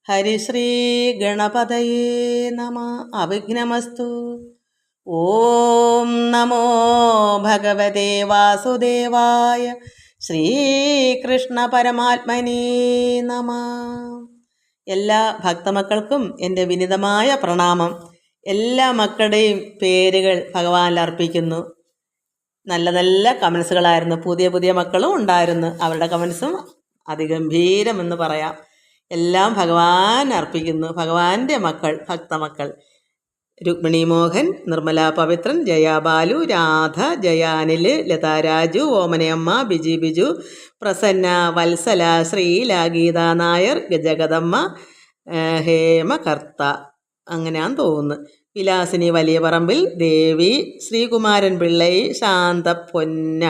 ഹരിശ്രീ ഗണപതയേ നമ. അവിഘ്നമസ്തു. ഓം നമോ ഭഗവതേ വാസുദേവായ. ശ്രീകൃഷ്ണ പരമാത്മനേ നമ. എല്ലാ ഭക്തമക്കൾക്കും എൻ്റെ വിനിതമായ പ്രണാമം. എല്ലാ മക്കളുടെയും പേരുകൾ ഭഗവാനിൽ അർപ്പിക്കുന്നു. നല്ല നല്ല കമൻസുകളായിരുന്നു. പുതിയ പുതിയ മക്കളും ഉണ്ടായിരുന്നു. അവരുടെ കമൻസും അതിഗംഭീരമെന്ന് പറയാം. എല്ലാം ഭഗവാൻ അർപ്പിക്കുന്നു. ഭഗവാന്റെ മക്കൾ, ഭക്തമക്കൾ: രുക്മിണി മോഹൻ, നിർമ്മല പവിത്രൻ, ജയ ബാലു, രാധ, ജയാനിൽ, ലതാരാജു, ഓമനയമ്മ, ബിജി ബിജു, പ്രസന്ന, വത്സല, ശ്രീല, ഗീതാ നായർ, ഗജഗദമ്മ, ഹേമകർത്ത, അങ്ങനെയാന്ന് തോന്നുന്നു. വിലാസിനി വലിയ പറമ്പിൽ, ദേവി, ശ്രീകുമാരൻ പിള്ളൈ, ശാന്ത പൊന്ന,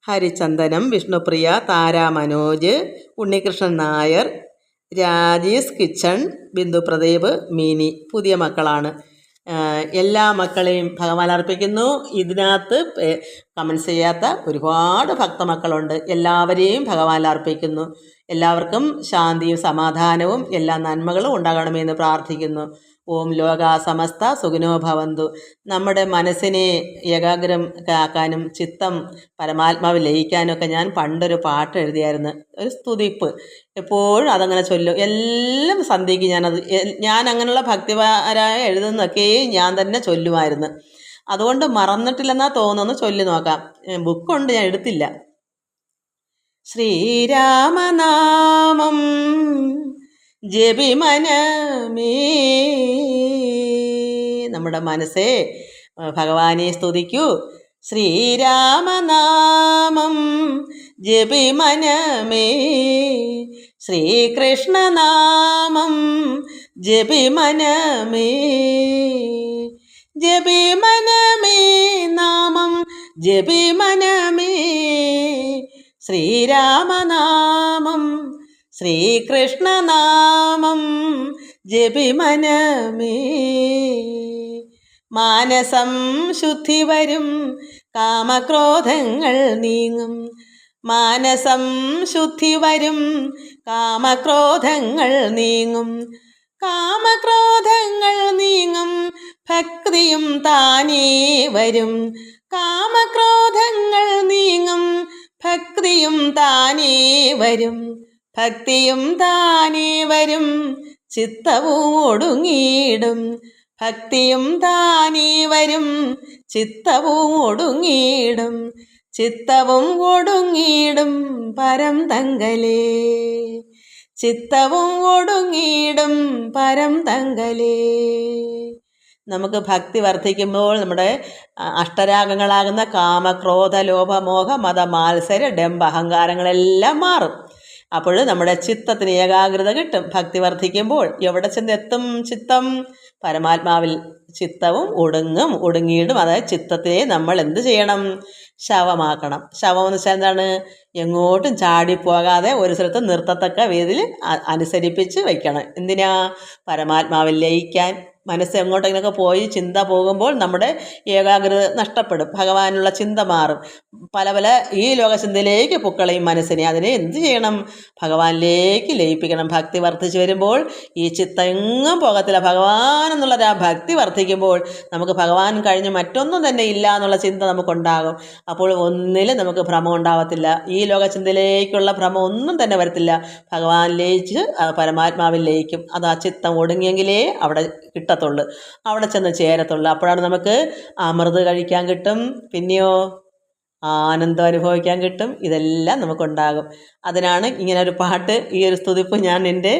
ഹരിചന്ദനം, വിഷ്ണുപ്രിയ, താര മനോജ്, ഉണ്ണികൃഷ്ണൻ നായർ, രാജീസ് കിച്ചൺ, ബിന്ദു പ്രദീപ്, മിനി. പുതിയ മക്കളാണ്. എല്ലാ മക്കളെയും ഭഗവാൻ അർപ്പിക്കുന്നു. ഇതിനകത്ത് കമൻസ് ചെയ്യാത്ത ഒരുപാട് ഭക്തമക്കളുണ്ട്. എല്ലാവരെയും ഭഗവാൻ അർപ്പിക്കുന്നു. എല്ലാവർക്കും ശാന്തിയും സമാധാനവും എല്ലാ നന്മകളും ഉണ്ടാകണമെന്ന് പ്രാർത്ഥിക്കുന്നു. ഓം ലോകാ സമസ്ത സുഖിനോ ഭവന്തു. നമ്മുടെ മനസ്സിനെ ഏകാഗ്രം ആക്കാനും ചിത്തം പരമാത്മാവിൽ ലയിക്കാനൊക്കെ ഞാൻ പണ്ടൊരു പാട്ട് എഴുതിയായിരുന്നു, ഒരു സ്തുതിപ്പ്. എപ്പോഴും അതങ്ങനെ ചൊല്ലും. എല്ലാം സന്ധ്യയ്ക്ക് ഞാൻ അങ്ങനെയുള്ള ഭക്തിപരായ എഴുതുന്നതൊക്കെ ഞാൻ തന്നെ ചൊല്ലുമായിരുന്നു. അതുകൊണ്ട് മറന്നിട്ടില്ലെന്നാ തോന്നുന്നു. ചൊല്ലി നോക്കാം. ബുക്കുണ്ട്, ഞാൻ എടുത്തില്ല. ശ്രീരാമനാമം ജപിമനമേ. നമ്മുടെ മനസ്സേ ഭഗവാനെ സ്തുതിക്കൂ. ശ്രീരാമനാമം ജപിമനമേ, ശ്രീകൃഷ്ണനാമം ജപിമനമേ. ജപിമനമേ നാമം ജപിമനമേ, ശ്രീരാമനാമം ശ്രീകൃഷ്ണനാമം ജപിമനമേ. മാനസം ശുദ്ധി വരും, കാമക്രോധങ്ങൾ നീങ്ങും. മാനസം ശുദ്ധി വരും, കാമക്രോധങ്ങൾ നീങ്ങും. കാമക്രോധങ്ങൾ നീങ്ങും, ഭക്തിയും താനേ വരും. കാമക്രോധങ്ങൾ നീങ്ങും, ഭക്തിയും താനേ വരും. ഭക്തിയും താനേ വരും, ചിത്തവും ഒടുങ്ങിയിടും. ഭക്തിയും താനേ വരും, ചിത്തവും ഒടുങ്ങിയിടും. ചിത്തവും ഒടുങ്ങിയിടും പരം തങ്കലേ. ചിത്തവും ഒടുങ്ങിയിടും പരം തങ്കലേ. നമുക്ക് ഭക്തി വർദ്ധിക്കുമ്പോൾ നമ്മുടെ അഷ്ടരാഗങ്ങളാകുന്ന കാമ, ക്രോധ, ലോഭ, മോഹ, മത, മാത്സര, ഡംഭ, അഹങ്കാരങ്ങളെല്ലാം മാറും. അപ്പോൾ നമ്മുടെ ചിത്തത്തിന് ഏകാഗ്രത കിട്ടും. ഭക്തി വർദ്ധിക്കുമ്പോൾ എവിടെ ചെന്നെത്തും ചിത്തം? പരമാത്മാവിൽ. ചിത്തവും ഒടുങ്ങിയിടും. അതായത് ചിത്തത്തെ നമ്മൾ എന്ത് ചെയ്യണം? ശവമാക്കണം. ശവം എന്ന് വെച്ചാൽ എന്താണ്? എങ്ങോട്ടും ചാടിപ്പോകാതെ ഒരു സ്ഥലത്ത് നിർത്തത്തക്ക രീതിയിൽ അനുസരിപ്പിച്ച് വയ്ക്കണം. എന്തിനാ? പരമാത്മാവിൽ ലയിക്കാൻ. മനസ്സ് എങ്ങോട്ടെങ്കിലൊക്കെ പോയി ചിന്ത പോകുമ്പോൾ നമ്മുടെ ഏകാഗ്രത നഷ്ടപ്പെടും. ഭഗവാനുള്ള ചിന്ത മാറും. പല പല ഈ ലോകചിന്തയിലേക്ക് പൊക്കളയും മനസ്സിനെ. അതിനെ എന്ത് ചെയ്യണം? ഭഗവാനിലേക്ക് ലയിപ്പിക്കണം. ഭക്തി വർദ്ധിച്ചു വരുമ്പോൾ ഈ ചിത്തം എങ്ങും പോകത്തില്ല. ഭഗവാൻ എന്നുള്ളൊരു ആ ഭക്തി വർദ്ധിക്കുമ്പോൾ നമുക്ക് ഭഗവാൻ കഴിഞ്ഞ് മറ്റൊന്നും തന്നെ ഇല്ല എന്നുള്ള ചിന്ത നമുക്കുണ്ടാകും. അപ്പോൾ ഒന്നിലും നമുക്ക് ഭ്രമം ഉണ്ടാവത്തില്ല. ഈ ലോകചിന്തയിലേക്കുള്ള ഭ്രമം ഒന്നും തന്നെ വരത്തില്ല. ഭഗവാൻ ലയിച്ച് പരമാത്മാവിൽ ലയിക്കും. അത് ആ ചിത്തം ഒടുങ്ങിയെങ്കിലേ അവിടെ കിട്ടത്തുള്ളൂ, അവിടെ ചെന്ന് ചേരത്തുള്ളൂ. അപ്പോഴാണ് നമുക്ക് അമൃത് കഴിക്കാൻ കിട്ടും. പിന്നെയോ ആനന്ദം അനുഭവിക്കാൻ കിട്ടും. ഇതെല്ലാം നമുക്കുണ്ടാകും. അതിനാണ് ഇങ്ങനെ ഒരു പാട്ട്, ഈ ഒരു സ്തുതിപ്പ് ഞാൻ എൻ്റെ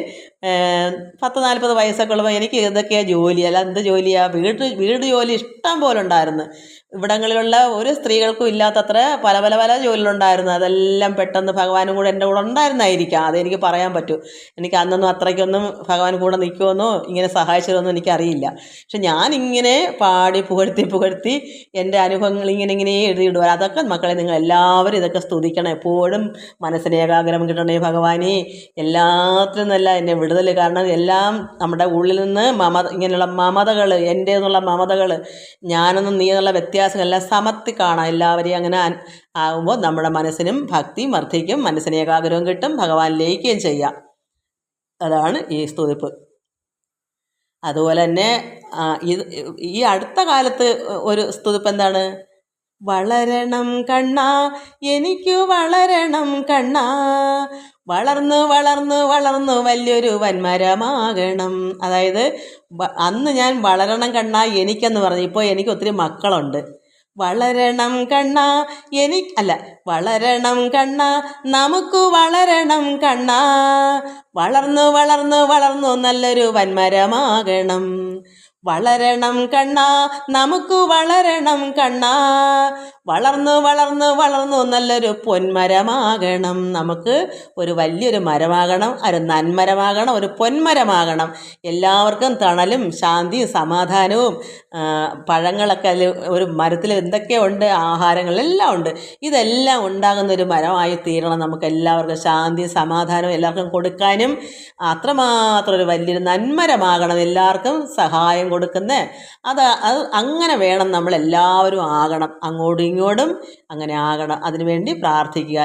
40-40 വയസ്സൊക്കെ ഉള്ളപ്പോൾ എനിക്ക് ഇതൊക്കെയാണ് ജോലി. അല്ല എന്ത് ജോലിയാണ്? വീട് ജോലി ഇഷ്ടം പോലെ ഉണ്ടായിരുന്നു. ഇവിടങ്ങളിലുള്ള ഒരു സ്ത്രീകൾക്കും ഇല്ലാത്തത്ര പല പല പല ജോലികളുണ്ടായിരുന്നു. അതെല്ലാം പെട്ടെന്ന് ഭഗവാനും കൂടെ എൻ്റെ കൂടെ ഉണ്ടായിരുന്നായിരിക്കാം. അതെനിക്ക് പറയാൻ പറ്റൂ. എനിക്ക് അന്നൊന്നും അത്രയ്ക്കൊന്നും ഭഗവാൻ കൂടെ നിൽക്കുമെന്നോ ഇങ്ങനെ സഹായിച്ചതൊന്നും എനിക്കറിയില്ല. പക്ഷെ ഞാനിങ്ങനെ പാടി പുകഴ്ത്തി എൻ്റെ അനുഭവങ്ങൾ ഇങ്ങനെ എഴുതിയിടുക. അതൊക്കെ മക്കളെ നിങ്ങൾ എല്ലാവരും ഇതൊക്കെ സ്തുതിക്കണം. എപ്പോഴും മനസ്സിന് ഏകാഗ്രം കിട്ടണേ ഭഗവാനെ. എല്ലാത്തിനും നല്ല എന്നെ വിടുതൽ. കാരണം എല്ലാം നമ്മുടെ ഉള്ളിൽ നിന്ന് ഇങ്ങനെയുള്ള മമതകൾ, എൻ്റെ എന്നുള്ള മമതകൾ, ഞാനൊന്നും നീ എന്നുള്ള വ്യത്യാസങ്ങളെല്ലാം സമത്തി കാണാം. എല്ലാവരെയും അങ്ങനെ ആകുമ്പോൾ നമ്മുടെ മനസ്സിനും ഭക്തിയും വർദ്ധിക്കും. മനസ്സിന് ഏകാഗ്രവും കിട്ടും. ഭഗവാൻ ലയിക്കുകയും ചെയ്യാം. അതാണ് ഈ സ്തുതിപ്പ്. അതുപോലെ തന്നെ ഇത് ഈ അടുത്ത കാലത്ത് ഒരു സ്തുതിപ്പ് എന്താണ്? വളരണം കണ്ണാ, എനിക്കു വളരണം കണ്ണാ, വളർന്നു വളർന്നു വളർന്നു വലിയൊരു വൻമരമാകണം. അതായത് അന്ന് ഞാൻ വളരണം കണ്ണാ എനിക്കെന്ന് പറഞ്ഞു, ഇപ്പോൾ എനിക്ക് ഒത്തിരി മക്കളുണ്ട്. വളരണം കണ്ണാ വളരണം കണ്ണാ, നമുക്ക് വളരണം കണ്ണാ, വളർന്നു വളർന്നു വളർന്നു നല്ലൊരു വൻമരമാകണം. വളരണം കണ്ണാ, നമുക്ക് വളരണം കണ്ണാ, വളർന്നു വളർന്നു വളർന്നു നല്ലൊരു പൊന്മരമാകണം. നമുക്ക് ഒരു വലിയൊരു മരമാകണം, ഒരു നന്മരമാകണം, ഒരു പൊന്മരമാകണം. എല്ലാവർക്കും തണലും ശാന്തിയും സമാധാനവും പഴങ്ങളൊക്കെ അതിൽ ഒരു മരത്തിൽ എന്തൊക്കെ ഉണ്ട്, ആഹാരങ്ങളെല്ലാം ഉണ്ട്. ഇതെല്ലാം ഉണ്ടാകുന്ന ഒരു മരമായി തീരണം. നമുക്ക് എല്ലാവർക്കും ശാന്തിയും സമാധാനവും എല്ലാവർക്കും കൊടുക്കാനും അത്രമാത്രം ഒരു വലിയൊരു നന്മരമാകണം, എല്ലാവർക്കും സഹായം കൊടുക്കുന്ന അത് അങ്ങനെ വേണം നമ്മളെല്ലാവരും ആകണം. അങ്ങോട്ടും ഇങ്ങോട്ടും അങ്ങനെ ആകണം. അതിനുവേണ്ടി പ്രാർത്ഥിക്കുക.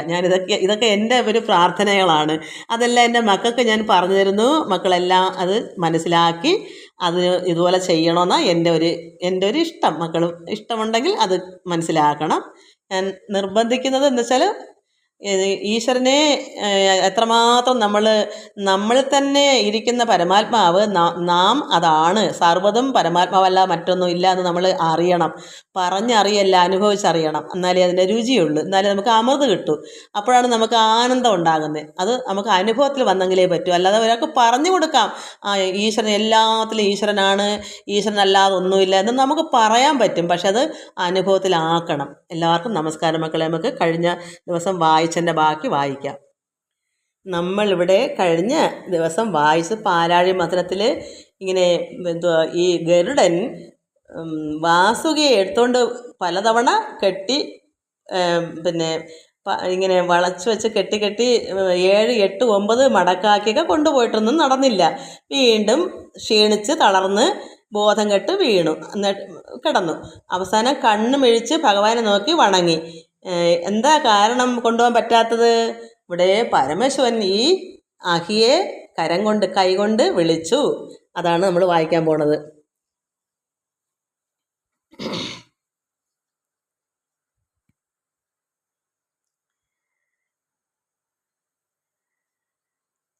ഇതൊക്കെ എൻ്റെ ഒരു പ്രാർത്ഥനകളാണ്. അതെല്ലാം എൻ്റെ മക്കൾക്ക് ഞാൻ പറഞ്ഞു തരുന്നു. മക്കളെല്ലാം അത് മനസ്സിലാക്കി അത് ഇതുപോലെ ചെയ്യണമെന്നാണ് എൻ്റെ ഒരു ഇഷ്ടം. മക്കൾ ഇഷ്ടമുണ്ടെങ്കിൽ അത് മനസ്സിലാക്കണം. ഞാൻ നിർബന്ധിക്കുന്നത് എന്ന് വെച്ചാൽ ഈശ്വരനെ എത്രമാത്രം നമ്മളിൽ തന്നെ ഇരിക്കുന്ന പരമാത്മാവ് നാം അതാണ്. സർവ്വതും പരമാത്മാവല്ല, മറ്റൊന്നും ഇല്ല എന്ന് നമ്മൾ അറിയണം. പറഞ്ഞറിയല്ല, അനുഭവിച്ചറിയണം. എന്നാലേ അതിൻ്റെ രുചിയുള്ളൂ, എന്നാലേ നമുക്ക് അമൃത് കിട്ടൂ. അപ്പോഴാണ് നമുക്ക് ആനന്ദം ഉണ്ടാകുന്നത്. അത് നമുക്ക് അനുഭവത്തിൽ വന്നെങ്കിലേ പറ്റൂ. അല്ലാതെ ഒരാൾക്ക് പറഞ്ഞു കൊടുക്കാം ഈശ്വരൻ എല്ലാത്തിലും ഈശ്വരനാണ്, ഈശ്വരനല്ലാതെ ഒന്നുമില്ല എന്ന് നമുക്ക് പറയാൻ പറ്റും. പക്ഷെ അത് അനുഭവത്തിലാക്കണം. എല്ലാവർക്കും നമസ്കാരം മക്കളെ. നമുക്ക് കഴിഞ്ഞ ദിവസം വായിച്ചതിൻ്റെ ബാക്കി വായിക്കാം. നമ്മളിവിടെ കഴിഞ്ഞ ദിവസം വായിച്ച് പാലാഴി മന്ത്രത്തിൽ ഇങ്ങനെ ഈ ഗരുഡൻ വാസുകിയെ എടുത്തുകൊണ്ട് പലതവണ കെട്ടി ഇങ്ങനെ വളച്ച് വെച്ച് കെട്ടി 7, 8, 9 മടക്കാക്കിയൊക്കെ കൊണ്ടുപോയിട്ടൊന്നും നടന്നില്ല. വീണ്ടും ക്ഷീണിച്ച് തളർന്ന് ബോധം കെട്ട് വീണു, കിടന്നു. അവസാനം കണ്ണ് മിഴിച്ച് ഭഗവാനെ നോക്കി വണങ്ങി. എന്താ കാരണം കൊണ്ടുപോകാൻ പറ്റാത്തത്? ഇവിടെ പരമശിവൻ ഈ അഹിയെ കൈകൊണ്ട് വിളിച്ചു. അതാണ് നമ്മൾ വായിക്കാൻ പോണത്.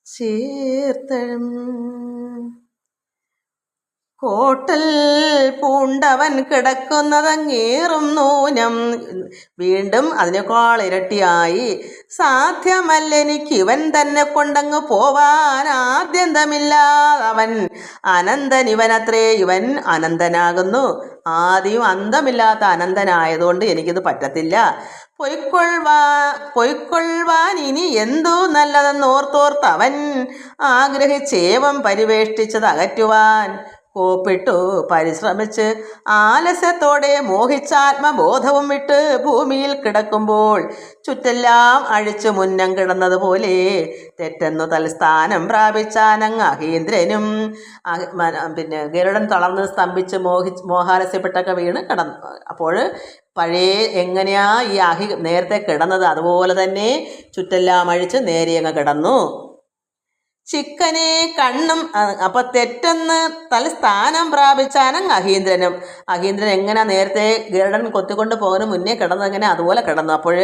ചേർത്തഴം കോട്ടൽ പൂണ്ടവൻ കിടക്കുന്നതങ്ങേറും നൂനം. വീണ്ടും അതിനേക്കാൾ ഇരട്ടിയായി. സാധ്യമല്ലെനിക്ക് ഇവൻ തന്നെ കൊണ്ടങ്ങ് പോവാൻ, ആദ്യന്തമില്ലാതവൻ അനന്തൻ ഇവനത്രേ. ഇവൻ അനന്തനാകുന്നു, ആദ്യം അന്തമില്ലാത്ത അനന്തനായതുകൊണ്ട് എനിക്കിത് പറ്റത്തില്ല. പൊയ്ക്കൊള്ളുവാൻ ഇനി എന്തോ നല്ലതെന്നോർത്തോർത്ത് അവൻ ആഗ്രഹിച്ചേവം പരിവേഷ്ടിച്ചത് അകറ്റുവാൻ കോപ്പിട്ടു പരിശ്രമിച്ച് ആലസ്യത്തോടെ മോഹിച്ചാത്മബോധവും വിട്ട് ഭൂമിയിൽ കിടക്കുമ്പോൾ ചുറ്റെല്ലാം അഴിച്ചു മുന്നം കിടന്നതുപോലെ തെറ്റെന്നു തൽസ്ഥാനം പ്രാപിച്ചാനങ്ങ് അഹീന്ദ്രനും. ഗരുഡൻ തളർന്ന് സ്തംഭിച്ച് മോഹാലസ്യപ്പെട്ടൊക്കെ വീണ് കിടന്നു. അപ്പോൾ പഴയ എങ്ങനെയാ ഈ അഹി നേരത്തെ കിടന്നത് അതുപോലെ തന്നെ ചുറ്റെല്ലാം അഴിച്ച് നേരെ അങ്ങ് കിടന്നു. ചിക്കനെ കണ്ണും അപ്പം തെറ്റെന്ന് തൽസ്ഥാനം പ്രാപിച്ചാനങ്ങ് അഹീന്ദ്രനും. അഹീന്ദ്രൻ എങ്ങനെ നേരത്തെ ഗരുഡൻ കൊത്തിക്കൊണ്ട് പോകുന്ന മുന്നേ കിടന്നതെങ്ങനെ അതുപോലെ കിടന്നു. അപ്പോൾ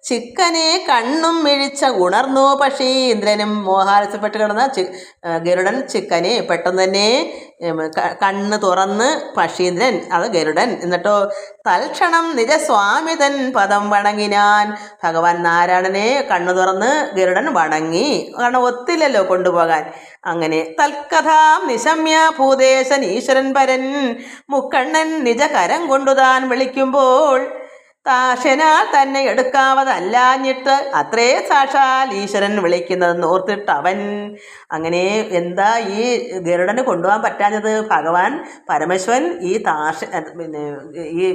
ചിക്കനെ കണ്ണും മിഴിച്ച ഉണർന്നു. പക്ഷേ ഇന്ദ്രനും മോഹാലസ്യപ്പെട്ട് കിടന്ന ഗരുഡൻ ചിക്കനെ പെട്ടെന്ന് തന്നെ കണ്ണ് തുറന്ന് പക്ഷീന്ദ്രൻ, അത് ഗരുഡൻ. എന്നിട്ടോ തൽക്ഷണം നിജസ്വാമിതൻ പദം വണങ്ങിനാൻ. ഭഗവാൻ നാരായണനെ കണ്ണു തുറന്ന് ഗരുഡൻ വണങ്ങി. കാരണം ഒത്തില്ലല്ലോ കൊണ്ടുപോകാൻ. അങ്ങനെ തൽക്കഥാം നിശമ്യ ഭൂദേശൻ ഈശ്വരൻ പരൻ മുക്കണ്ണൻ നിജകരം കൊണ്ടുതാൻ വിളിക്കുമ്പോൾ താശനാൽ തന്നെ എടുക്കാവതല്ലാഞ്ഞിട്ട് അത്രേ സാക്ഷാൽ ഈശ്വരൻ വിളിക്കുന്നതെന്ന് ഓർത്തിട്ട് അവൻ. അങ്ങനെ എന്താ ഈ ഗരുഡന് കൊണ്ടുപോകാൻ പറ്റാഞ്ഞത്? ഭഗവാൻ പരമേശ്വരൻ ഈ ഈ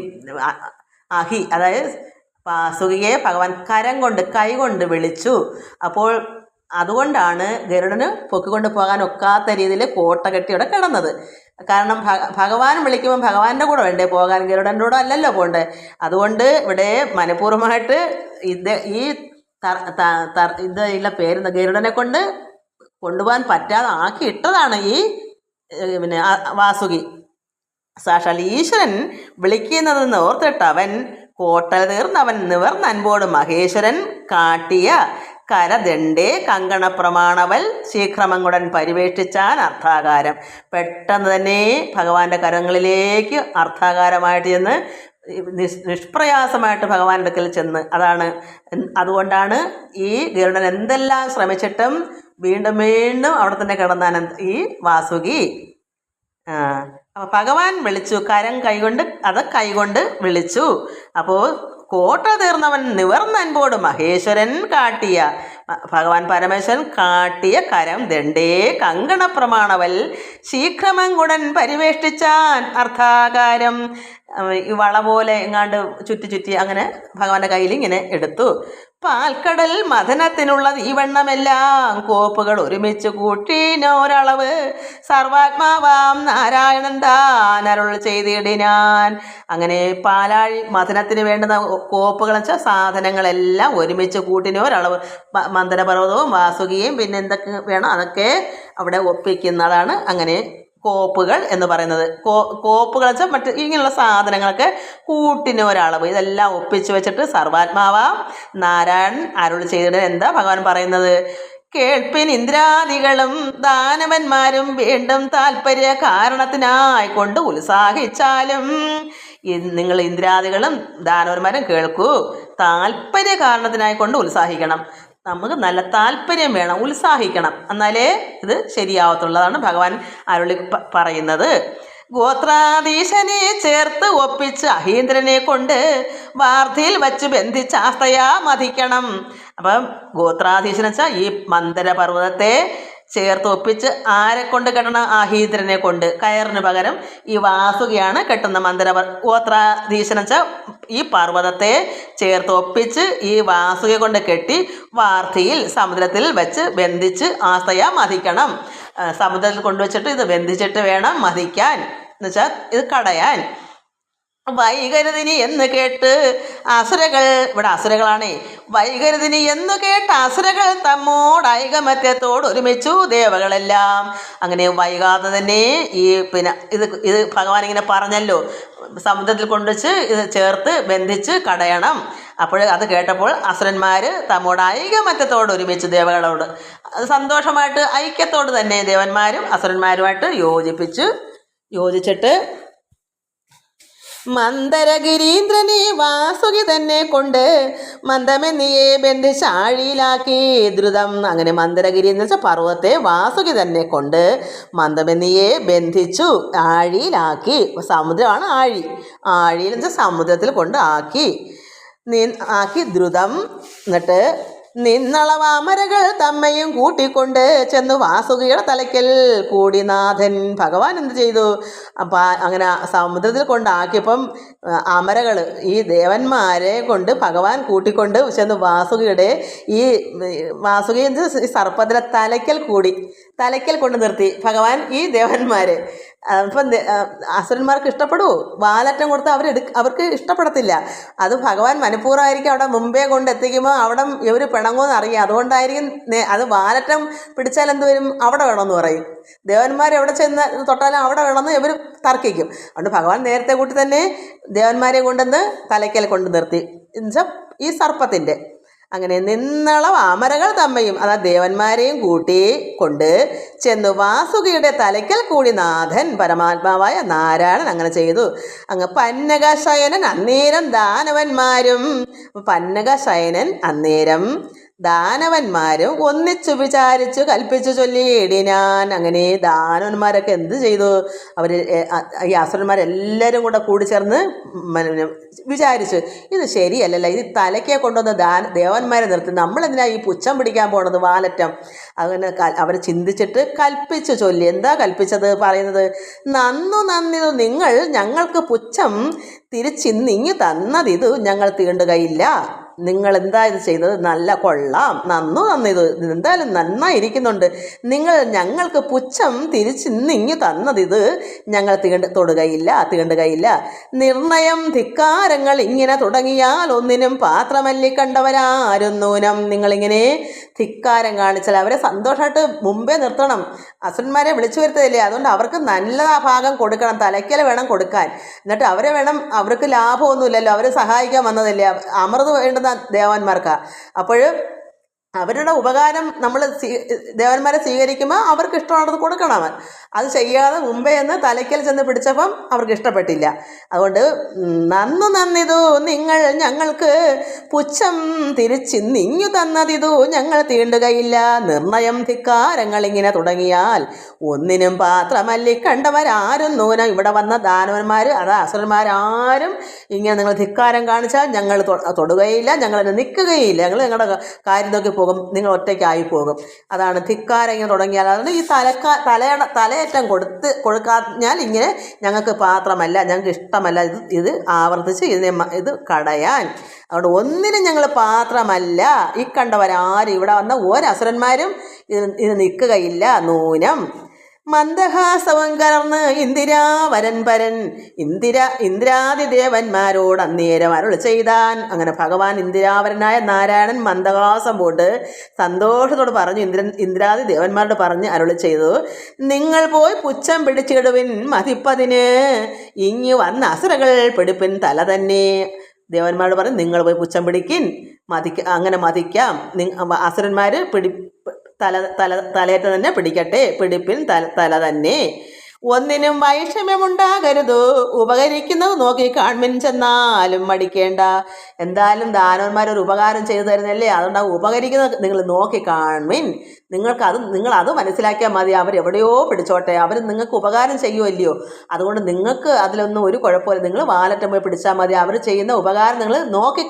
അഹി, അതായത് വാസുകിയെ ഭഗവാൻ കൈകൊണ്ട് വിളിച്ചു. അപ്പോൾ അതുകൊണ്ടാണ് ഗരുഡന് പൊക്കിക്കൊണ്ട് പോകാൻ ഒക്കാത്ത രീതിയിൽ കോട്ട കെട്ടിയോടെ കിടന്നത്. കാരണം ഭഗവാൻ വിളിക്കുമ്പോൾ ഭഗവാന്റെ കൂടെ വേണ്ടേ പോകാൻ, ഗരുഡൻ്റെ കൂടെ അല്ലല്ലോ പോണ്ടേ. അതുകൊണ്ട് ഇവിടെ മനഃപൂർവ്വമായിട്ട് ഇതിലുള്ള പേര് ഗരുഡനെ കൊണ്ട് കൊണ്ടുപോകാൻ പറ്റാതെ ആക്കി ഇട്ടതാണ് ഈ പിന്നെ വാസുകി. സാക്ഷാൽ ഈശ്വരൻ വിളിക്കുന്നതെന്ന് ഓർത്തിട്ടവൻ കോട്ടൽ തീർന്നവൻ നിവർന്നൻപോട് മഹേശ്വരൻ കാട്ടിയ കരദണ്ഡേ കങ്കണപ്രമാണവൽ ശീഘ്രമങ്ങുടൻ പരിവേഷ്ടിച്ചാൻ അർത്ഥാകാരം. പെട്ടെന്ന് തന്നെ ഭഗവാന്റെ കരങ്ങളിലേക്ക് അർത്ഥാകാരമായിട്ട് ചെന്ന് നിഷ്പ്രയാസമായിട്ട് ഭഗവാന്റെ അടുക്കൽ ചെന്ന്. അതുകൊണ്ടാണ് ഈ ഗരുഡൻ എന്തെല്ലാം ശ്രമിച്ചിട്ടും വീണ്ടും വീണ്ടും അവിടെ തന്നെ കിടന്നാൻ ഈ വാസുകി. അപ്പോൾ ഭഗവാൻ വിളിച്ചു, കൈകൊണ്ട് വിളിച്ചു. അപ്പോൾ കോട്ട തീർന്നവൻ നിവർന്നൻപോട് മഹേശ്വരൻ കാട്ടിയ, ഭഗവാൻ പരമേശ്വരൻ കാട്ടിയ കരം ദണ്ഡേ കങ്കണപ്രമാണവൽ ശീഘ്രമങ്ങുടൻ പരിവേഷ്ടിച്ചാൻ അർത്ഥാകാരം. ഈ വള പോലെ എങ്ങാണ്ട് ചുറ്റി അങ്ങനെ ഭഗവാന്റെ കയ്യിൽ ഇങ്ങനെ എടുത്തു. പാൽക്കടൽ മഥനത്തിനുള്ളത് ഈ വണ്ണമെല്ലാം കോപ്പുകൾ ഒരുമിച്ച് കൂട്ടിനൊരളവ് സർവാത്മാവാം നാരായണൻ താൻ അരുൾ ചെയ്തിടിനാൻ. അങ്ങനെ പാലാഴി മഥനത്തിന് വേണ്ടുന്ന കോപ്പുകൾ വെച്ചാൽ സാധനങ്ങളെല്ലാം ഒരുമിച്ച് കൂട്ടിനൊരളവ്, മന്ദരപർവ്വതവും വാസുകിയും പിന്നെ എന്തൊക്കെ വേണം അതൊക്കെ അവിടെ ഒപ്പിക്കുന്നതാണ് അങ്ങനെ കോപ്പുകൾ എന്ന് പറയുന്നത്. കോപ്പുകൾ വെച്ചാൽ മറ്റ് ഇങ്ങനെയുള്ള സാധനങ്ങളൊക്കെ കൂട്ടിനൊരളവ്, ഇതെല്ലാം ഒപ്പിച്ച് വെച്ചിട്ട് സർവാത്മാവാം നാരായണൻ അരുൾ ചെയ്തിട്ട് എന്താ ഭഗവാൻ പറയുന്നത്? കേൾപ്പിൻ ഇന്ദ്രാദികളും ദാനവന്മാരും വീണ്ടും താല്പര്യ കാരണത്തിനായി കൊണ്ട് ഉത്സാഹിച്ചാലും. നിങ്ങൾ ഇന്ദ്രാദികളും ദാനവന്മാരും കേൾക്കൂ, താല്പര്യ കാരണത്തിനായി കൊണ്ട് ഉത്സാഹിക്കണം. നമുക്ക് നല്ല താല്പര്യം വേണം, ഉത്സാഹിക്കണം, എന്നാലേ ഇത് ശരിയാവത്തുള്ളതാണ് ഭഗവാൻ അരുളി പറയുന്നത്. ഗോത്രാധീശനെ ചേർത്ത് ഒപ്പിച്ച് അഹീന്ദ്രനെ കൊണ്ട് വാർദ്ധയിൽ വച്ച് ബന്ധിച്ച് ആസ്തയാ മതിക്കണം. അപ്പം ഗോത്രാധീശൻ വെച്ചാൽ ഈ മന്ദരപർവ്വതത്തെ ചേർത്ത് ഒപ്പിച്ച് ആരെ കൊണ്ട് കെട്ടണം? അഹീന്ദ്രനെ കൊണ്ട്. കയറിന് പകരം ഈ വാസുകിയാണ് കെട്ടുന്ന ഗോത്രാധീശൻ വെച്ചാൽ ഈ പർവ്വതത്തെ ചേർത്ത് ഒപ്പിച്ച് ഈ വാസുകി കൊണ്ട് കെട്ടി വാർദ്ധയിൽ സമുദ്രത്തിൽ വെച്ച് ബന്ധിച്ച് ആസ്തയാ മതിക്കണം. സമുദ്രത്തിൽ കൊണ്ടുവച്ചിട്ട് ഇത് ബന്ധിച്ചിട്ട് വേണം മതിക്കാൻ, എന്നുവെച്ചാൽ ഇത് കടയാൻ. വൈകരുതിനി എന്ന് കേട്ട് അസുരകൾ, ഇവിടെ അസുരകളാണേ, വൈകരുതിനി എന്ന് കേട്ട് അസുരകൾ തമ്മോട് ഐകമത്യത്തോട് ഒരുമിച്ചു ദേവകളെല്ലാം. അങ്ങനെ വൈകാതെ തന്നെ ഈ പിന്നെ ഇത് ഭഗവാൻ ഇങ്ങനെ പറഞ്ഞല്ലോ, സമുദ്രത്തിൽ കൊണ്ടുവച്ച് ഇത് ചേർത്ത് ബന്ധിച്ച് കടയണം. അപ്പോൾ അത് കേട്ടപ്പോൾ അസുരന്മാർ തമ്മോട് ഐകമത്യത്തോട് ഒരുമിച്ച് ദേവകളോട് സന്തോഷമായിട്ട് ഐക്യത്തോട് തന്നെ ദേവന്മാരും അസുരന്മാരുമായിട്ട് യോജിച്ചിട്ട് മന്ദരഗിരീന്ദ്രനെ വാസുകി തന്നെ കൊണ്ട് മന്ദമെന്നിയെ ബന്ധിച്ച് ആഴിയിലാക്കി ദ്രുതം. അങ്ങനെ മന്ദരഗിരി എന്ന് വെച്ചാൽ പർവ്വതത്തെ വാസുകി തന്നെ കൊണ്ട് മന്ദമെന്നിയെ ബന്ധിച്ചു ആഴിയിലാക്കി. സമുദ്രമാണ് ആഴിയിൽ എന്ന് വെച്ചാൽ സമുദ്രത്തിൽ കൊണ്ട് ആക്കി ദ്രുതം. എന്നിട്ട് നിന്നളവാമരകൾ തമ്മയും കൂട്ടിക്കൊണ്ട് ചെന്ന് വാസുകിയുടെ തലയ്ക്കൽ കൂടി നാഥൻ. ഭഗവാൻ എന്ത് ചെയ്തു? അപ്പം അങ്ങനെ സമുദ്രത്തിൽ കൊണ്ടാക്കിയപ്പം അമരകൾ ഈ ദേവന്മാരെ കൊണ്ട് ഭഗവാൻ കൂട്ടിക്കൊണ്ട് ചെന്ന് വാസുകിയുടെ ഈ സർപ്പത്തിലെ തലയ്ക്കൽ കൊണ്ട് നിർത്തി ഭഗവാൻ ഈ ദേവന്മാരെ. അപ്പം അസുരന്മാർക്ക് ഇഷ്ടപ്പെടുമോ? വാലറ്റം കൊടുത്ത് അവർക്ക് ഇഷ്ടപ്പെടത്തില്ല. അത് ഭഗവാൻ മനഃപൂർവ്വമായിരിക്കും അവിടെ മുമ്പേ കൊണ്ട് എത്തിക്കുമ്പോൾ അവിടെ ഇവർ പിണങ്ങുമെന്ന് അറിയാം. അതുകൊണ്ടായിരിക്കും അത് വാലറ്റം പിടിച്ചാൽ എന്ത് വരും? അവിടെ വേണമെന്ന് പറയും. ദേവന്മാർ എവിടെ ചെന്ന് തൊട്ടാലും അവിടെ വേണമെന്ന് ഇവർ തർക്കിക്കും. അതുകൊണ്ട് ഭഗവാൻ നേരത്തെ കൂട്ടി തന്നെ ദേവന്മാരെ കൊണ്ടുവന്ന് തലയ്ക്കൽ കൊണ്ട് നിർത്തി, എന്നുവെച്ചാൽ ഈ സർപ്പത്തിൻ്റെ. അങ്ങനെ നിന്നളം അമരകൾ തമ്മയും അതാ ദേവന്മാരെയും കൂട്ടി കൊണ്ട് ചെന്നു വാസുകിയുടെ തലയ്ക്കൽ കൂടി നാഥൻ പരമാത്മാവായ നാരായണൻ അങ്ങനെ ചെയ്തു. അങ്ങ് പന്നകശയനൻ അന്നേരം ദാനവന്മാരും ഒന്നിച്ചു വിചാരിച്ചു കൽപ്പിച്ചു ചൊല്ലിയിടിനാൻ. അങ്ങനെ ദാനവന്മാരൊക്കെ എന്ത് ചെയ്തു? അവർ ഈ അസുരന്മാരെല്ലാവരും കൂടെ കൂടിച്ചേർന്ന് വിചാരിച്ചു, ഇത് ശരിയല്ലല്ലോ, ഇത് തലയ്ക്കെ കൊണ്ടുവന്ന് ദേവന്മാരെ നിർത്തി നമ്മളെന്തിനാ ഈ പുച്ഛം പിടിക്കാൻ പോണത് വാലറ്റം? അങ്ങനെ അവർ ചിന്തിച്ചിട്ട് കൽപ്പിച്ചു ചൊല്ലി. എന്താ കൽപ്പിച്ചത്? പറയുന്നത്, നന്നിതു നിങ്ങൾ ഞങ്ങൾക്ക് പുച്ഛം തിരിച്ചിന്നിങ്ങു തന്നതിതു ഞങ്ങൾ തീണ്ടുകയില്ല. നിങ്ങൾ എന്താ ഇത് ചെയ്തത്? നല്ല കൊള്ളാം, നന്നിത് എന്തായാലും നന്നായിരിക്കുന്നുണ്ട്. നിങ്ങൾ ഞങ്ങൾക്ക് പുച്ഛം തിരിച്ചിന്നിങ്ങു തന്നതിത് ഞങ്ങൾ തീണ്ടുകയില്ല. നിർണയം ധിക്കാരങ്ങൾ ഇങ്ങനെ തുടങ്ങിയാൽ ഒന്നിനും പാത്രമല്ലി കണ്ടവരാരും നൂനം. നിങ്ങളിങ്ങനെ ധിക്കാരം കാണിച്ചാൽ അവരെ സന്തോഷമായിട്ട് മുമ്പേ നിർത്തണം. അസുരന്മാരെ വിളിച്ചു വരുത്തതില്ലേ, അതുകൊണ്ട് അവർക്ക് നല്ലതാ ഭാഗം കൊടുക്കണം, തലയ്ക്കൽ വേണം കൊടുക്കാൻ. എന്നിട്ട് അവരെ വേണം, അവർക്ക് ലാഭമൊന്നുമില്ലല്ലോ, അവരെ സഹായിക്കാൻ വന്നതല്ലേ, അമൃത് വേണ്ടുന്ന ദേവന്മാർക്കാ. അപ്പോൾ അവരുടെ ഉപകാരം നമ്മൾ ദേവന്മാരെ സ്വീകരിക്കുമ്പോൾ അവർക്ക് ഇഷ്ടമുള്ളത് കൊടുക്കണം. അത് ചെയ്യാതെ മുമ്പേ എന്ന് തലയ്ക്കൽ ചെന്ന് പിടിച്ചപ്പം അവർക്ക് ഇഷ്ടപ്പെട്ടില്ല. അതുകൊണ്ട് നന്നിതു നിങ്ങൾ ഞങ്ങൾക്ക് പുച്ഛം തിരിച്ചിന്നിങ്ങു തന്നതിതു ഞങ്ങൾ തീണ്ടുകയില്ല. നിർണയം ധിക്കാരങ്ങൾ ഇങ്ങനെ തുടങ്ങിയാൽ ഒന്നിനും പാത്രമല്ലി കണ്ടവരാരും നൂനം. ഇവിടെ വന്ന ദാനവന്മാർ, അസുരന്മാരാരും ഇങ്ങനെ നിങ്ങൾ ധിക്കാരം കാണിച്ചാൽ ഞങ്ങൾ തൊടുകയില്ല, ഞങ്ങൾ നിൽക്കുകയില്ല, ഞങ്ങളുടെ കാര്യം നോക്കി പോകും, നിങ്ങൾ ഒറ്റയ്ക്കായി പോകും. അതാണ് ധിക്കാരം ഇങ്ങനെ തുടങ്ങിയാൽ. അതാണ് ഈ തലയേറ്റം കൊടുക്കാഞ്ഞാൽ ഇങ്ങനെ ഞങ്ങൾക്ക് പാത്രമല്ല, ഞങ്ങൾക്ക് ഇഷ്ടമല്ല ഇത് ആവർത്തിച്ച് ഇത് കടയാൻ. അതുകൊണ്ട് ഒന്നിനും ഞങ്ങൾ പാത്രമല്ല. ഈ കണ്ടവരാരും ഇവിടെ വന്ന ഒരസുരന്മാരും ഇത് നിൽക്കുകയില്ല. നൂനം മന്ദഹാസവം കലർന്ന് ഇന്ദ്രാദിദേവന്മാരോട് അന്നേരം അരുളി ചെയ്താൻ. അങ്ങനെ ഭഗവാൻ ഇന്ദിരാവരനായ നാരായണൻ മന്ദഹാസം പോട്ട് സന്തോഷത്തോട് പറഞ്ഞു, ഇന്ദ്രാദി ദേവന്മാരോട് പറഞ്ഞ് അരുളി ചെയ്തു, നിങ്ങൾ പോയി പുച്ഛം പിടിച്ചിടുവിൻ, മതിപ്പതിന് ഇങ്ങു വന്ന അസുരകൾ പിടിപ്പിൻ തല തന്നെ. ദേവന്മാരോട് പറഞ്ഞു, നിങ്ങൾ പോയി പുച്ഛം പിടിക്കിൻ, അങ്ങനെ മതിക്കാം. അസുരന്മാർ തലയേറ്റ തന്നെ പിടിക്കട്ടെ, പിടിപ്പിൻ തല തന്നെ. ഒന്നിനും വൈഷമ്യമുണ്ടാകരുത്, ഉപകരിക്കുന്നത് നോക്കി കാൺമിൻ, ചെന്നാലും മടിക്കേണ്ട. എന്തായാലും ദാനവന്മാരൊരു ഉപകാരം ചെയ്തു തരുന്നല്ലേ, അതുകൊണ്ട് ആ ഉപകരിക്കുന്നത് നിങ്ങൾ നോക്കി കാൺമിൻ. നിങ്ങൾ അത് മനസ്സിലാക്കിയാൽ മതി. അവരെവിടെയോ പിടിച്ചോട്ടെ, അവർ നിങ്ങൾക്ക് ഉപകാരം ചെയ്യുമല്ലയോ, അതുകൊണ്ട് നിങ്ങൾക്ക് അതിലൊന്നും ഒരു കുഴപ്പമില്ല. നിങ്ങൾ വാലറ്റം പോയി പിടിച്ചാൽ മതി. അവർ ചെയ്യുന്ന ഉപകാരം നിങ്ങൾ നോക്കി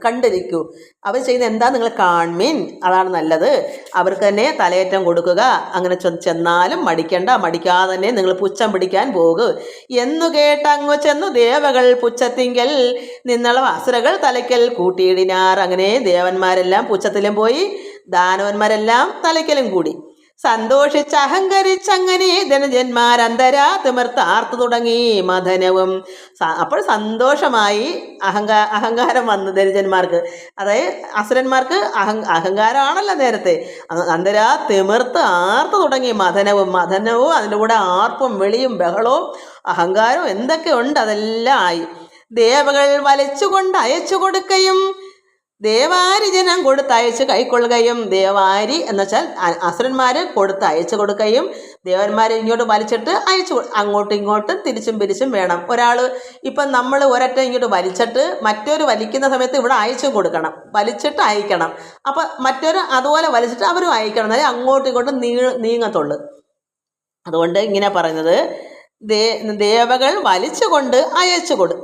കണ്ടിരിക്കൂ. അവർ ചെയ്യുന്ന എന്താ നിങ്ങൾ കാൺമിൻ, അതാണ് നല്ലത്. അവർക്ക് തന്നെ തലയേറ്റം കൊടുക്കുക. അങ്ങനെ ചെന്നാലും മടിക്കാതെ തന്നെ നിങ്ങൾ പുച്ഛം പിടിക്കാൻ പോകു എന്നു കേട്ടങ്ങു ചെന്നു ദേവകൾ പുച്ഛത്തിങ്കൽ നിന്നുള്ള അസുരകൾ തലയ്ക്കൽ കൂട്ടിയിടിനാർ. അങ്ങനെ ദേവന്മാരെല്ലാം പുച്ഛത്തിലും പോയി, ദാനവന്മാരെല്ലാം തലയ്ക്കലും കൂടി. സന്തോഷിച്ച് അഹങ്കരിച്ചങ്ങനെ ധനജന്മാരന്തരാ തിമിർത്ത് ആർത്തു തുടങ്ങി മഥനവും. അപ്പോൾ സന്തോഷമായി അഹങ്കാരം വന്നു ധനുജന്മാർക്ക്. അതായത് അസുരന്മാർക്ക് അഹങ്കാരമാണല്ലോ നേരത്തെ. അന്തരാ തിമിർത്ത് ആർത്തു തുടങ്ങി മഥനവും അതിൻ്റെ കൂടെ ആർപ്പും വിളിയും ബഹളവും അഹങ്കാരവും എന്തൊക്കെ ഉണ്ട് അതെല്ലാം ആയി. ദേവകൾ വലിച്ചുകൊണ്ട് അയച്ചു കൊടുക്കുകയും ദേവാരി ജനം കൊടുത്തയച്ച് കൈക്കൊള്ളുകയും. ദേവാരി എന്ന് വെച്ചാൽ അസുരന്മാർ കൊടുത്തയച്ചു കൊടുക്കുകയും ദേവന്മാർ ഇങ്ങോട്ട് വലിച്ചിട്ട് അങ്ങോട്ടും ഇങ്ങോട്ടും തിരിച്ചും പിരിച്ചും വേണം. ഒരാൾ ഇപ്പം നമ്മൾ ഒരറ്റം ഇങ്ങോട്ട് വലിച്ചിട്ട് മറ്റൊരു വലിക്കുന്ന സമയത്ത് ഇവിടെ അയച്ചും കൊടുക്കണം, വലിച്ചിട്ട് അയക്കണം. അപ്പം മറ്റൊരു അതുപോലെ വലിച്ചിട്ട് അവരും അയക്കണം, അതായത് അങ്ങോട്ടും ഇങ്ങോട്ടും നീങ്ങത്തുള്ളൂ. അതുകൊണ്ട് ഇങ്ങനെ പറയുന്നത്, ദേവകൾ വലിച്ചുകൊണ്ട്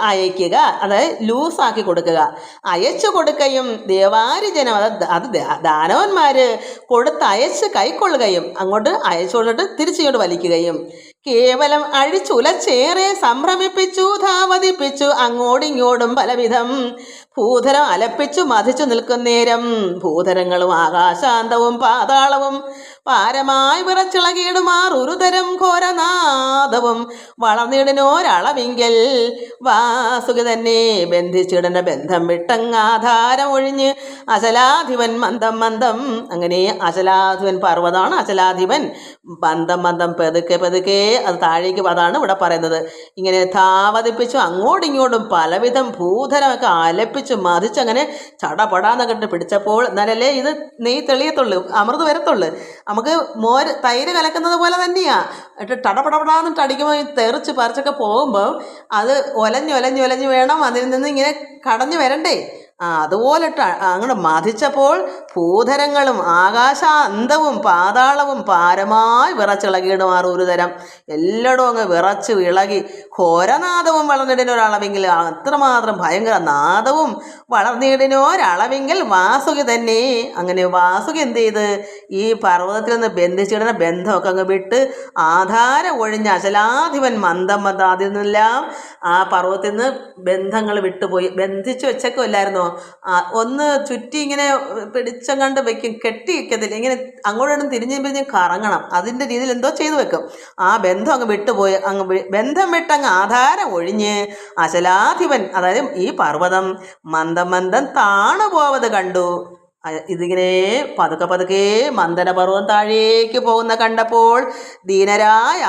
അയക്കുക, അതായത് ലൂസാക്കി കൊടുക്കുക. അയച്ചു കൊടുക്കുകയും ദേവാരി ജനം, അത് ദാനവന്മാർ കൊടുത്തയച്ച് കൈക്കൊള്ളുകയും അങ്ങോട്ട് അയച്ചു കൊടുത്തിട്ട് തിരിച്ചിങ്ങോട്ട് വലിക്കുകയും. കേവലം അഴിച്ചുലച്ചേറെ സംഭ്രമിപ്പിച്ചു ധാവതിപ്പിച്ചു അങ്ങോടിങ്ങോടും പലവിധം. ഭൂധരം അലപ്പിച്ചു മതിച്ചു നിൽക്കുന്നേരം ഭൂധരങ്ങളും ആകാശാന്തവും പാതാളവും പാരമായി വിറച്ചിളകിയിടുമാർ ഒരുതരം ഘോരനാദവും വളർന്നിടനോരളവിങ്കൽ വാസുകി തന്നെ ബന്ധിച്ചിടന ബന്ധം വിട്ടങ്ങാധാരം ഒഴിഞ്ഞ് അചലാധിപൻ മന്ദം. അങ്ങനെ അചലാധിപൻ പർവ്വതമാണ് അചലാധിപൻ. മന്ദം പെതുക്കെ അത് താഴേക്ക്. അതാണ് ഇവിടെ പറയുന്നത്. ഇങ്ങനെ ധാവതിപ്പിച്ചു അങ്ങോട്ടിങ്ങോട്ടും പലവിധം ഭൂധരമൊക്കെ അലപ്പിച്ചു മതിച്ചങ്ങനെ ചടപടാന്നൊക്കെ പിടിച്ചപ്പോൾ എന്നാലല്ലേ ഇത് നെയ്യ് തെളിയത്തുള്ളൂ, അമൃത് വരത്തുള്ളൂ. നമുക്ക് തൈര് കലക്കുന്നത് പോലെ തന്നെയാ. എന്നിട്ട് ടടപടപടാന്നിട്ട് അടിക്കുമ്പോൾ തെറിച്ച് പറിച്ചൊക്കെ പോകുമ്പോൾ അത് ഒലഞ്ഞ് വേണം അതിൽ നിന്ന് ഇങ്ങനെ കടഞ്ഞു വരണ്ടേ. അതുപോലെ അങ്ങോട്ട് മതിച്ചപ്പോൾ ഭൂധരങ്ങളും ആകാശാന്തവും പാതാളവും പാരമായി വിറച്ചിളകിയിടുമാർ ഒരു തരം. എല്ലായിടും അങ്ങ് വിറച്ച് ഇളകി. ഘോരനാദവും വളർന്നിടിനൊരളവെങ്കിൽ, അത്രമാത്രം ഭയങ്കര നാദവും വളർന്നിടിനൊരളവെങ്കിൽ വാസുകി തന്നെ. അങ്ങനെ വാസുകി എന്ത് ചെയ്ത് ഈ പർവ്വതത്തിൽ നിന്ന് ബന്ധിച്ചിടുന്ന ബന്ധമൊക്കെ അങ്ങ് വിട്ട് ആധാരം ഒഴിഞ്ഞ അചലാധിപൻ മന്ദം അതിൽ നിന്നെല്ലാം ആ പർവ്വതത്തിൽ നിന്ന് ബന്ധങ്ങൾ വിട്ടുപോയി. ബന്ധിച്ചു വെച്ചൊക്കെ ഇല്ലായിരുന്നോ, ഒന്ന് ചുറ്റി ഇങ്ങനെ പിടിച്ചങ്ങാണ്ട് വെക്കും, കെട്ടി വെക്കത്തില്ല, ഇങ്ങനെ അങ്ങോട്ടും തിരിഞ്ഞും കറങ്ങണം. അതിൻ്റെ രീതിയിൽ എന്തോ ചെയ്തു വെക്കും. ആ ബന്ധം അങ്ങ് വിട്ടുപോയി, ബന്ധം വിട്ടങ്ങ് ആധാരം ഒഴിഞ്ഞ് അചലാധിപൻ, അതായത് ഈ പർവ്വതം മന്ദം മന്ദം താണു പോവത് കണ്ടു. ഇതിങ്ങനെ പതുക്കെ പതുക്കെ മന്ദനപർവ്വം താഴേക്ക് പോകുന്ന കണ്ടപ്പോൾ ദീനരായ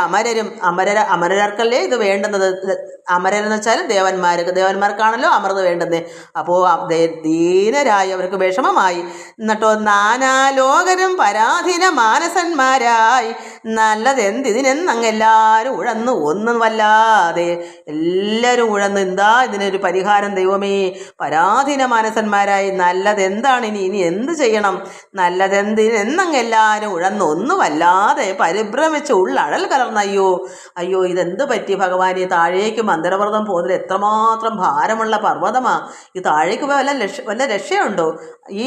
അമരർക്കല്ലേ ഇത് വേണ്ടുന്നത്. അമരരെന്ന് വെച്ചാൽ ദേവന്മാർക്കാണല്ലോ അമൃത് വേണ്ടുന്നത്. അപ്പോൾ ദീനരായി അവർക്ക് വിഷമമായി. എന്നിട്ടോ നാനാലോകരും പരാധീന മാനസന്മാരായി നല്ലതെന്തിതിനെന്നങ്ങെല്ലാവരും ഉഴന്നു, ഒന്നും വല്ലാതെ എല്ലാവരും ഉഴന്ന്, എന്താ ഇതിനൊരു പരിഹാരം ദൈവമേ? പരാധീന മാനസന്മാരായി നല്ലതെന്താണ്, ഇനി എന്ത് ചെയ്യണം? നല്ലതെന്തിനെന്നങ്ങെല്ലാവരും ഉഴന്ന് ഒന്നുമല്ലാതെ പരിഭ്രമിച്ച് ഉള്ളഴൽ കലർന്ന അയ്യോ ഇതെന്ത് പറ്റി ഭഗവാൻ? ഈ താഴേക്ക് മന്ദരപർവ്വതം പോകുന്നത് എത്രമാത്രം ഭാരമുള്ള പർവ്വതമാണ്. ഈ താഴേക്ക് വല്ല രക്ഷയുണ്ടോ? ഈ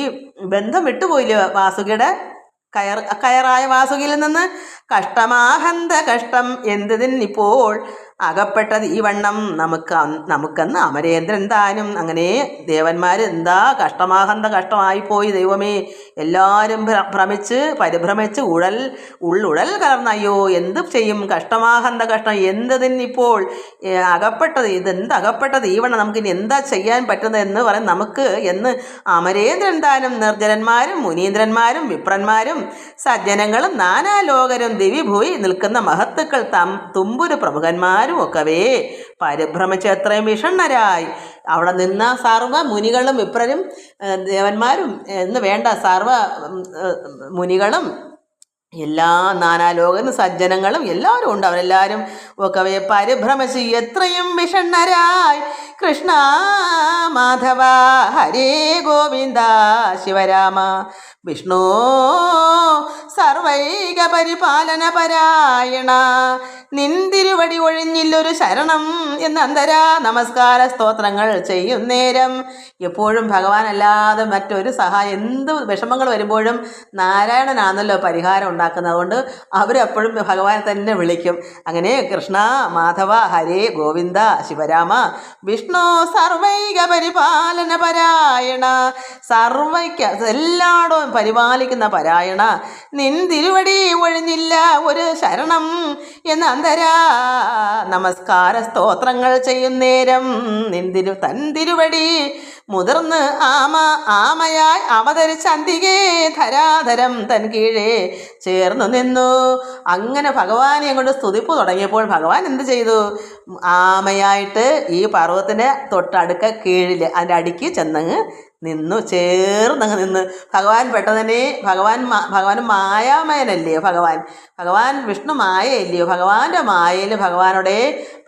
ബന്ധം വിട്ടുപോയില്ലേ വാസുകിയുടെ? കയറായ വാസുകിയിൽ നിന്ന് കഷ്ടമാഹന്ത കഷ്ടം എന്തിനിപ്പോൾ അകപ്പെട്ടത് ഈ വണ്ണം നമുക്കെന്ന് അമരേന്ദ്രൻ താനും. അങ്ങനെ ദേവന്മാർ എന്താ കഷ്ടമാഹന്ത കഷ്ടമായിപ്പോയി ദൈവമേ. എല്ലാവരും പരിഭ്രമിച്ച് ഉള്ളുടൽ കലർന്ന അയ്യോ എന്ത് ചെയ്യും? കഷ്ടമാഹന്ത കഷ്ടം എന്തിനിപ്പോൾ അകപ്പെട്ടത് ഈ വണ്ണം നമുക്കിനി എന്താ ചെയ്യാൻ പറ്റുന്നത് എന്ന് പറയും നമുക്ക് എന്ന് അമരേന്ദ്രൻ താനും. നിർജ്ജനന്മാരും മുനീന്ദ്രന്മാരും വിപ്രന്മാരും സജ്ജനങ്ങളും നാനാലോകരും ദിവിഭൂയി നിൽക്കുന്ന മഹത്തുക്കൾ തുമ്പുരു പ്രമുഖന്മാരും ഒക്കവേ പരിഭ്രമിച്ച് എത്രയും വിഷണ്ണരായി. അവിടെ നിന്ന സർവ്വ മുനികളും വിപ്രരും ദേവന്മാരും എന്ന് വേണ്ട സർവ്വ മുനികളും എല്ലാ നാനാലോകരും സജ്ജനങ്ങളും എല്ലാവരും ഉണ്ട്. അവരെല്ലാവരും ഒക്കവേ പരിഭ്രമിച്ച് എത്രയും വിഷണ്ണരായി. കൃഷ്ണ മാധവ ഹരേ ഗോവിന്ദ ശിവരാമ വിഷ്ണു സർവൈക പരിപാലന പരായണ നിന്തിരുവടി ഒഴിഞ്ഞില്ലൊരു ശരണം എന്ന് അന്തരാ നമസ്കാര സ്തോത്രങ്ങൾ ചെയ്യുന്നേരം. എപ്പോഴും ഭഗവാനല്ലാതെ മറ്റൊരു സഹായം, എന്ത് വിഷമങ്ങൾ വരുമ്പോഴും നാരായണനാണല്ലോ പരിഹാരം ഉണ്ടാക്കുന്നത്. അതുകൊണ്ട് അവരെപ്പോഴും ഭഗവാനെ തന്നെ വിളിക്കും. അങ്ങനെ കൃഷ്ണ മാധവ ഹരേ ഗോവിന്ദ ശിവരാമ വിഷ്ണു സർവൈക പരിപാലന പരായണ, എല്ലായിടവും പരിപാലിക്കുന്ന പരായണ നിന്തിരുവടി ഒഴിഞ്ഞില്ല ഒരു ശരണം എന്ന് അന്തരാ നമസ്കാര സ്തോത്രങ്ങൾ ചെയ്യുന്നേരം. തന്തിരുവടി മുതിർന്ന് ആമയായി അവതരിച്ച അന്തികേ ധരാധരം തൻ കീഴേ ചേർന്നു നിന്നു. അങ്ങനെ ഭഗവാനെ അങ്ങോട്ട് സ്തുതിപ്പ് തുടങ്ങിയപ്പോൾ ഭഗവാൻ എന്ത് ചെയ്തു? ആമയായിട്ട് ഈ പർവ്വതത്തിന് തൊട്ടടുക്ക കീഴിൽ അതിൻ്റെ അടിക്ക് ചെന്നങ്ങ് നിന്നു, ചേർന്നങ്ങ് നിന്ന്. ഭഗവാൻ പെട്ടെന്ന് തന്നെ ഭഗവാൻ മായാമയനല്ലേ ഭഗവാൻ വിഷ്ണു മായയല്ലയോ? ഭഗവാന്റെ മായയിൽ ഭഗവാനോടെ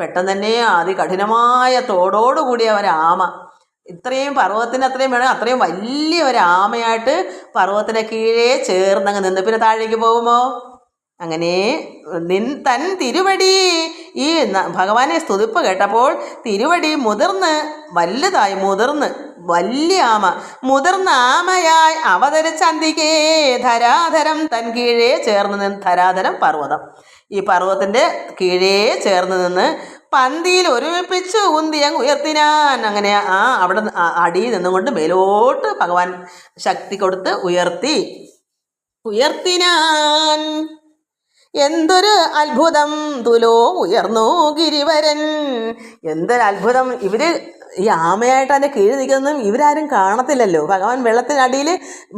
പെട്ടെന്ന് തന്നെ അതികഠിനമായ തോടോടുകൂടിയ ഒരാമ, ഇത്രയും പർവ്വതത്തിന് അത്രയും വേണം, അത്രയും വലിയ ഒരാമയായിട്ട് പർവ്വതത്തിന് കീഴേ ചേർന്നങ്ങ് നിന്ന്. പിന്നെ താഴേക്ക് പോകുമോ? അങ്ങനെ തൻ തിരുവടി, ഈ ഭഗവാനെ സ്തുതിപ്പ് കേട്ടപ്പോൾ തിരുവടി വലുതായി വലിയ ആമ മുതിർന്ന ആമയായി അവതരിച്ച അന്തികേ ധരാധരം തൻ കീഴേ ചേർന്ന് നിന്ന്. ധരാധരം പർവ്വതം, ഈ പർവ്വതത്തിൻ്റെ കീഴേ ചേർന്ന് നിന്ന് പന്തിയിൽ ഒരുമിപ്പിച്ച് ഉന്തിയങ്ങ് ഉയർത്തിനാൻ. അങ്ങനെ അവിടെ അടിയിൽ നിന്നുകൊണ്ട് മേലോട്ട് ഭഗവാൻ ശക്തി കൊടുത്ത് ഉയർത്തിനാൻ. എന്തൊരു അത്ഭുതം തുലോ ഉയർന്നു ഗിരിവരൻ. എന്തൊരു അത്ഭുതം! ഈ ആമയായിട്ട് അതിൻ്റെ കീഴിൽ നിൽക്കുന്നതും ഇവരാരും കാണത്തില്ലല്ലോ. ഭഗവാൻ വെള്ളത്തിനടിയിൽ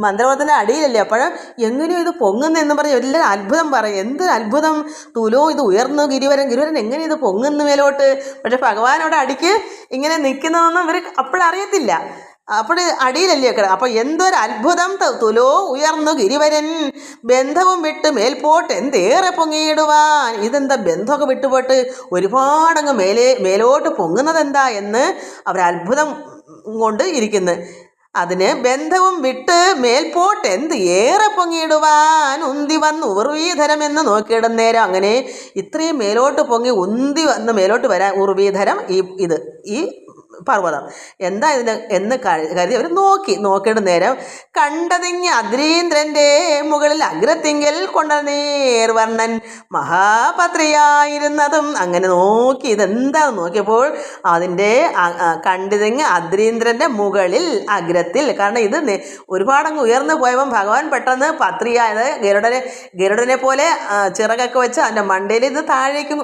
മന്ത്രവത്തിൻ്റെ അടിയിലല്ലേ. അപ്പോഴും എങ്ങനെയോ ഇത് പൊങ്ങുന്നെന്ന് പറഞ്ഞ് എല്ലാവരും അത്ഭുതം പറയും. എന്തൊരു അത്ഭുതം തുലോ ഇത് ഉയർന്നു ഗിരിവരൻ എങ്ങനെ ഇത് പൊങ്ങുന്നു മേലോട്ട്. പക്ഷെ ഭഗവാനോട് അടിക്ക് ഇങ്ങനെ നിൽക്കുന്നതൊന്നും ഇവർ അപ്പോഴറിയത്തില്ല. അപ്പോൾ അടിയിലല്ലേ കിട. അപ്പോൾ എന്തൊരു അത്ഭുതം തുലോ ഉയർന്നു ഗിരിവരൻ. ബന്ധവും വിട്ട് മേൽപോട്ട് എന്തേറെ പൊങ്ങിയിടുവാൻ. ഇതെന്താ ബന്ധമൊക്കെ വിട്ടുപോട്ട് ഒരുപാടങ്ങ് മേലോട്ട് പൊങ്ങുന്നതെന്താ എന്ന് അവർ അത്ഭുതം കൊണ്ട് ഇരിക്കുന്നു. അതിന് ബന്ധവും വിട്ട് മേൽപോട്ട് എന്ത് ഏറെ പൊങ്ങിയിടുവാൻ ഉന്തി വന്ന് ഉർവീധരം എന്ന് നോക്കിയിടുന്നേരം. അങ്ങനെ ഇത്രയും മേലോട്ട് പൊങ്ങി ഉന്തി വന്ന് മേലോട്ട് വരാൻ ഉർവീധരം ഈ പർവ്വതം. എന്താ ഇതിന് എന്ന് കരുതി അവർ നോക്കിയിട്ട് നേരം കണ്ടതിങ്ങി അദ്രീന്ദ്രൻ്റെ മുകളിൽ അഗ്രത്തിങ്കൽ കൊണ്ട നേർവർണ്ണൻ മഹാപത്രിയായിരുന്നതും. അങ്ങനെ നോക്കി ഇതെന്താന്ന് നോക്കിയപ്പോൾ അതിൻ്റെ കണ്ടതിങ്ങി അദ്രീന്ദ്രൻ്റെ മുകളിൽ അഗ്രത്തിൽ, കാരണം ഇത് ഒരുപാടങ്ങ് ഉയർന്നു പോയപ്പം ഭഗവാൻ പെട്ടെന്ന് പത്രിയായത് ഗരുഡനെ പോലെ ചിറകൊക്കെ വെച്ച് അതിൻ്റെ മണ്ടയിൽ ഇത് താഴേക്ക്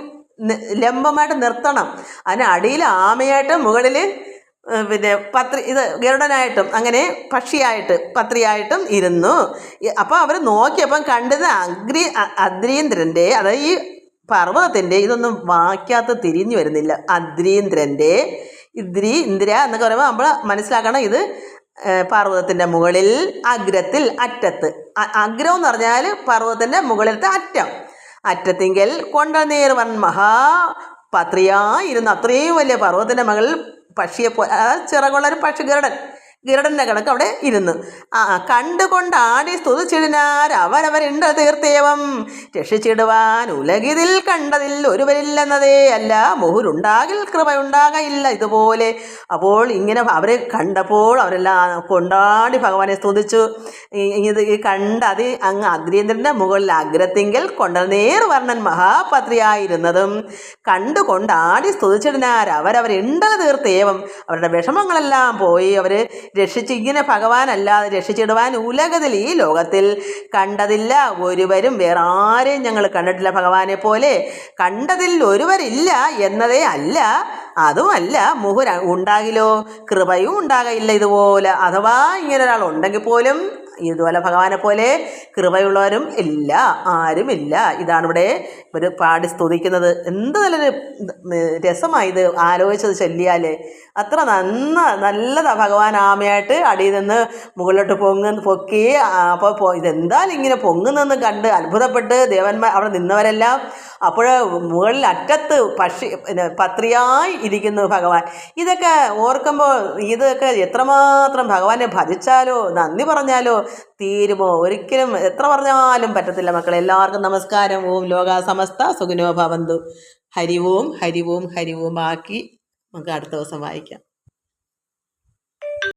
ലംബമായിട്ട് നിർത്തണം. അതിന് അടിയിൽ ആമയായിട്ടും മുകളിൽ ഇത് ഗരുഡനായിട്ടും അങ്ങനെ പക്ഷിയായിട്ട് പത്രിയായിട്ടും ഇരുന്നു. അപ്പോൾ അവർ നോക്കിയപ്പം കണ്ടത് അദ്രീന്ദ്രൻ്റെ, അതായത് ഈ പർവ്വതത്തിൻ്റെ, ഇതൊന്നും വാക്യാത്ത് തിരിഞ്ഞു വരുന്നില്ല, അദ്രീന്ദ്രൻ്റെ ഇന്ദ്ര എന്നൊക്കെ പറയുമ്പോൾ നമ്മൾ മനസ്സിലാക്കണം ഇത് പർവ്വതത്തിൻ്റെ മുകളിൽ അഗ്രത്തിൽ അറ്റത്ത്. അഗ്രം എന്ന് പറഞ്ഞാൽ പർവ്വതത്തിൻ്റെ മുകളിലത്തെ അറ്റത്തിങ്കൽ കൊണ്ട നേർവൻ മഹാപത്രിയായിരുന്നു. അത്രയും വലിയ പർവ്വതത്തിൻ്റെ മകളിൽ പക്ഷിയെപ്പോലെ, ചിറകുള്ളൊരു പക്ഷി ഗരുഡൻ്റെ കണക്ക് അവിടെ ഇരുന്നു. കണ്ടുകൊണ്ടാടി സ്തുതിച്ചിടിനാർ അവരവരുണ്ട് തീർത്തേവം രക്ഷിച്ചിടുവാൻ ഉലകിതിൽ കണ്ടതിൽ ഒരുവരില്ലെന്നതേ അല്ല മുഹുരുണ്ടാകിൽ കൃപയുണ്ടാകയില്ല ഇതുപോലെ. അപ്പോൾ ഇങ്ങനെ അവരെ കണ്ടപ്പോൾ അവരെല്ലാം കൊണ്ടാടി ഭഗവാനെ സ്തുതിച്ചു. ഇത് കണ്ട് അങ്ങ് അദ്രീന്ദ്രൻ്റെ മുകളിൽ അഗ്രത്തിങ്കൽ കൊണ്ട നേർവർണ്ണൻ മഹാപത്രിയായിരുന്നതും കണ്ടുകൊണ്ടാടി സ്തുതിച്ചിടിനാർ അവരവരുണ്ടത് തീർത്തേവം. അവരുടെ വിഷമങ്ങളെല്ലാം പോയി അവർ രക്ഷിച്ച്, ഇങ്ങനെ ഭഗവാനല്ലാതെ രക്ഷിച്ചിടുവാൻ ഉലകത്തിൽ ഈ ലോകത്തിൽ കണ്ടതില്ല ഒരുവരും, വേറെ ആരെയും ഞങ്ങൾ കണ്ടിട്ടില്ല ഭഗവാനെ പോലെ. കണ്ടതിൽ ഒരുവരില്ല എന്നതേ അല്ല, അതുമല്ല മുഹുര ഉണ്ടാകിലോ കൃപയും ഉണ്ടാകയില്ല ഇതുപോലെ. അഥവാ ഇങ്ങനെ ഒരാൾ ഉണ്ടെങ്കിൽ പോലും ഇതുപോലെ ഭഗവാനെ പോലെ കൃപയുള്ളവരും ഇല്ല, ആരുമില്ല. ഇതാണ് ഇവിടെ ഒരു പാടി സ്തുതിക്കുന്നത്. എന്ത് നല്ലൊരു രസമായി ഇത് ആലോചിച്ചത് ചൊല്ലിയാൽ. അത്ര നല്ലതാണ്. ഭഗവാൻ ആമയായിട്ട് അടിയിൽ നിന്ന് മുകളിലോട്ട് പൊക്കി. അപ്പോൾ ഇതെന്തായാലും ഇങ്ങനെ പൊങ്ങുന്നെന്ന് കണ്ട് അത്ഭുതപ്പെട്ട് ദേവന്മാർ അവിടെ നിന്നവരെല്ലാം അപ്പോൾ മുകളിൽ അറ്റത്ത് പത്രിയായി ഇരിക്കുന്നു ഭഗവാൻ. ഇതൊക്കെ ഓർക്കുമ്പോൾ ഇതൊക്കെ എത്രമാത്രം ഭഗവാനെ ഭജിച്ചാലോ നന്ദി പറഞ്ഞാലോ തീരുമോ? ഒരിക്കലും എത്ര പറഞ്ഞാലും പറ്റത്തില്ല മക്കളെ. എല്ലാവർക്കും നമസ്കാരം. ഓം ലോകാ സമസ്ത സുഖിനോ ഭവന്തു. ഹരി ഓം ഹരി ഓം ഹരി ഓം. ബാക്കി നമുക്ക് അടുത്ത ദിവസം വായിക്കാം.